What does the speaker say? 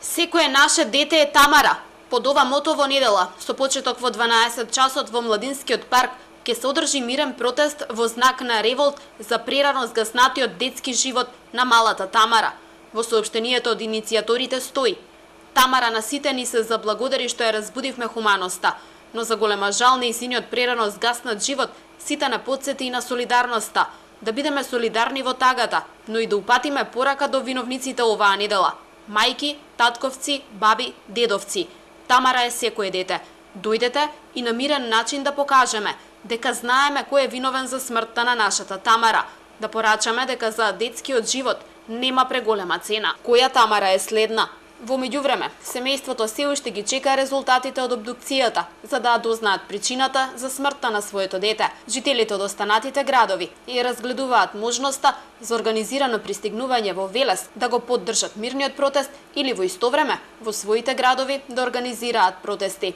Секое наше дете е Тамара. Под ова мото во недела, со почеток во 12 часот во Младинскиот парк, ќе се одржи мирен протест во знак на револт за прерано згаснатиот детски живот на малата Тамара. Во соопштението од иницијаторите стои: Тамара на сите ни се заблагодари што ја разбудивме хуманоста, но за голема жал нејзиниот прерано згаснат живот сите не потсети и на солидарноста, да бидеме солидарни во тагата, но и да упатиме порака до виновниците оваа недела. Мајки, татковци, баби, дедовци. Тамара е секое дете. Дојдете и на мирен начин да покажеме дека знаеме кој е виновен за смртта на нашата Тамара, да порачаме дека за детскиот живот нема преголема цена. Која Тамара е следна? Во меѓувреме, семејството се уште ги чека резултатите од обдукцијата, за да дознаат причината за смртта на своето дете. Жителите од останатите градови ја разгледуваат можноста за организирано пристигнување во Велес да го поддржат мирниот протест или во исто време во своите градови да организираат протести.